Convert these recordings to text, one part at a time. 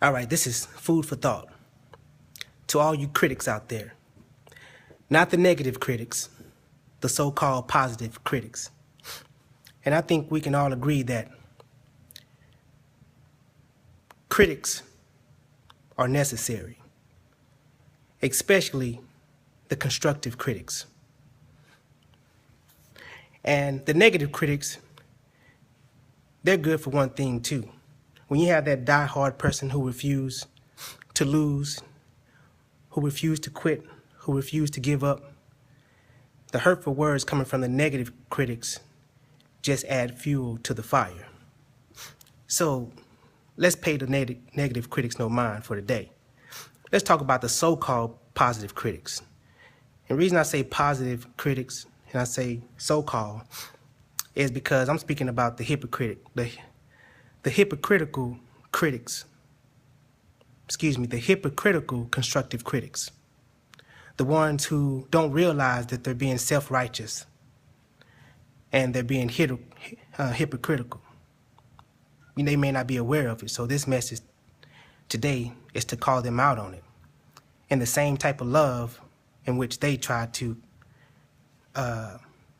All right, this is food for thought to all you critics out there. Not the negative critics, the so-called positive critics. And I think we can all agree that critics are necessary, especially the constructive critics. And the negative critics, they're good for one thing too. When you have that die-hard person who refuse to lose, who refuse to quit, who refuse to give up, the hurtful words coming from the negative critics just add fuel to the fire. So let's pay the negative critics no mind for today. Let's talk about the so-called positive critics. And the reason I say positive critics and I say so-called is because I'm speaking about the hypocritical critics. The hypocritical constructive critics. The ones who don't realize that they're being self-righteous and they're being hypocritical. They may not be aware of it, so this message today is to call them out on it in the same type of love in which they try to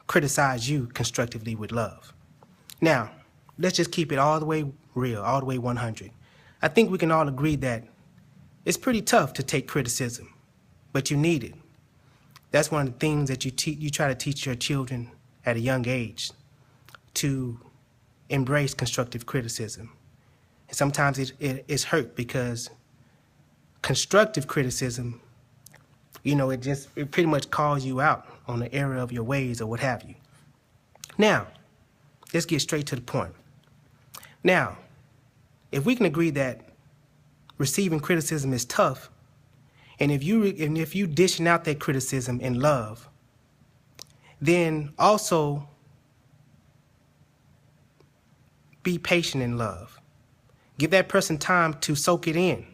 criticize you constructively with love. Now, let's just keep it all the way real, all the way 100. I think we can all agree that it's pretty tough to take criticism, but you need it. That's one of the things that you try to teach your children at a young age, to embrace constructive criticism. And sometimes it's hurt because constructive criticism, it pretty much calls you out on the error of your ways or what have you. Now, let's get straight to the point. Now, if we can agree that receiving criticism is tough, and if you dishing out that criticism in love, then also be patient in love. Give that person time to soak it in.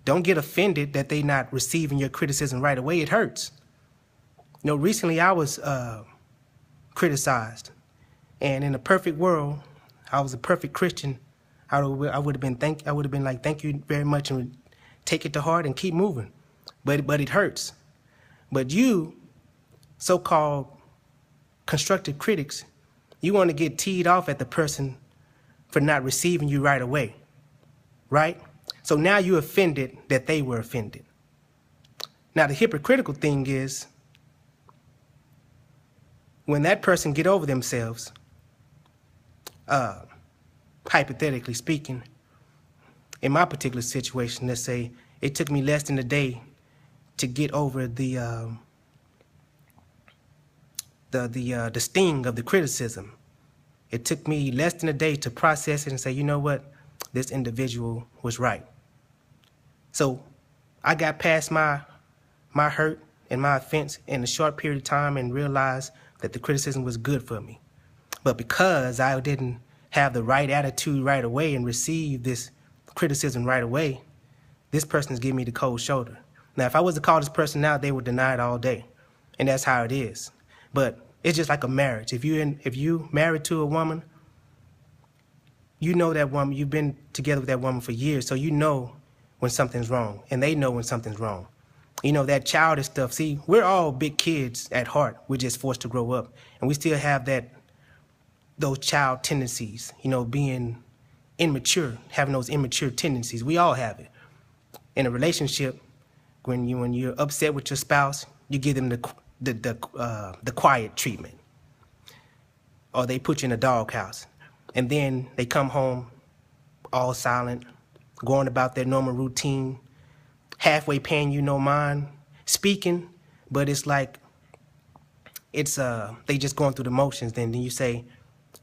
Don't get offended that they're not receiving your criticism right away. It hurts. Recently I was criticized, and in a perfect world, I was a perfect Christian. I would have been like, thank you very much, and take it to heart and keep moving. But it hurts. But you, so-called constructive critics, you want to get teed off at the person for not receiving you right away, right? So now you're offended that they were offended. Now the hypocritical thing is, when that person get over themselves, hypothetically speaking, in my particular situation, let's say it took me less than a day to get over the sting of the criticism. It took me less than a day to process it and say, you know what, this individual was right. So I got past my hurt and my offense in a short period of time and realized that the criticism was good for me. But because I didn't have the right attitude right away and receive this criticism right away, this person is giving me the cold shoulder. Now, if I was to call this person out, they would deny it all day. And that's how it is. But it's just like a marriage. If you married to a woman, you know that woman, you've been together with that woman for years, so you know when something's wrong, and they know when something's wrong. That childish stuff. See, we're all big kids at heart. We're just forced to grow up. And we still have those child tendencies, being immature, having those immature tendencies. We all have it. In a relationship, when you're upset with your spouse, you give them the quiet treatment, or they put you in a doghouse, and then they come home all silent, going about their normal routine, halfway paying you no mind, speaking, but it's like they just going through the motions. Then you say,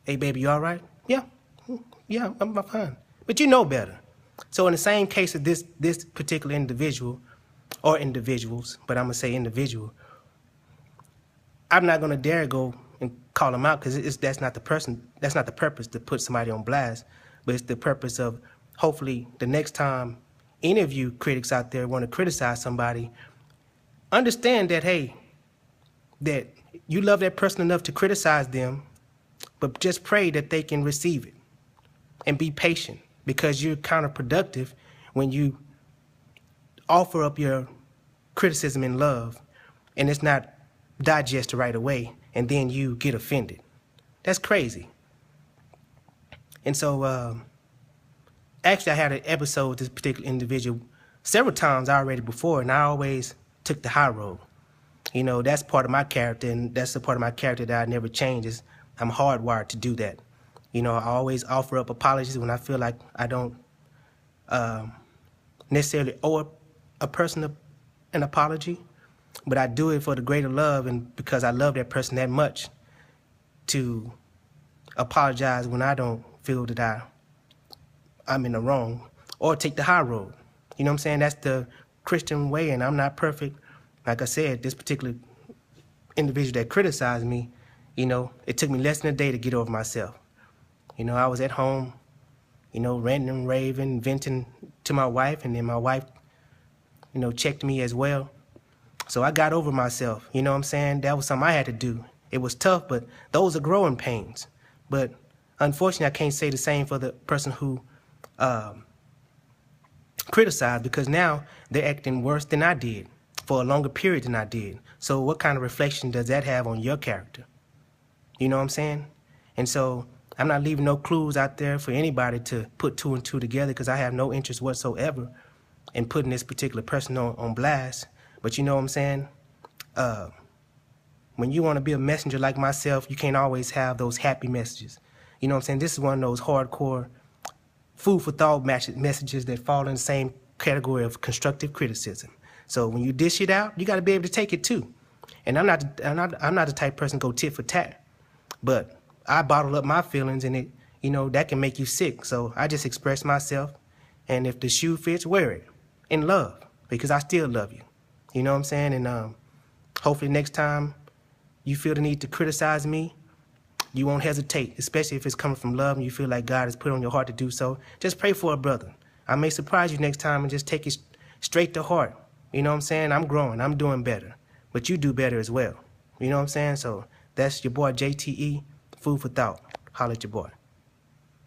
"Hey, baby, you all right?" Yeah, I'm fine. But you know better. So in the same case of this particular individual, or individuals, but I'm gonna say individual, I'm not gonna dare go and call them out, because that's not the purpose to put somebody on blast, but it's the purpose of hopefully the next time any of you critics out there want to criticize somebody, understand that, hey, that you love that person enough to criticize them, but just pray that they can receive it and be patient, because you're counterproductive when you offer up your criticism in love and it's not digested right away and then you get offended. That's crazy. And so actually I had an episode with this particular individual several times already before, and I always took the high road. You know, that's part of my character, and that's the part of my character that I never change is I'm hardwired to do that. You know, I always offer up apologies when I feel like I don't necessarily owe a person an apology, but I do it for the greater love and because I love that person that much to apologize when I don't feel that I'm in the wrong, or take the high road. You know what I'm saying? That's the Christian way, and I'm not perfect. Like I said, this particular individual that criticized me, you know, it took me less than a day to get over myself. You know, I was at home, you know, ranting, raving, venting to my wife, and then my wife, you know, checked me as well. So I got over myself, you know what I'm saying? That was something I had to do. It was tough, but those are growing pains. But unfortunately, I can't say the same for the person who criticized, because now they're acting worse than I did for a longer period than I did. So what kind of reflection does that have on your character? You know what I'm saying? And so I'm not leaving no clues out there for anybody to put two and two together, because I have no interest whatsoever in putting this particular person on blast. But you know what I'm saying? When you want to be a messenger like myself, you can't always have those happy messages. You know what I'm saying? This is one of those hardcore food for thought messages that fall in the same category of constructive criticism. So when you dish it out, you got to be able to take it too. And I'm not the type of person to go tit for tat, but I bottle up my feelings, and it, you know, that can make you sick. So I just express myself, and if the shoe fits, wear it in love, because I still love you. You know what I'm saying? And hopefully next time you feel the need to criticize me, you won't hesitate, especially if it's coming from love and you feel like God has put on your heart to do so. Just pray for a brother. I may surprise you next time and just take it straight to heart. You know what I'm saying? I'm growing. I'm doing better. But you do better as well. You know what I'm saying? So that's your boy JTE, Food for Thought. Holla at your boy.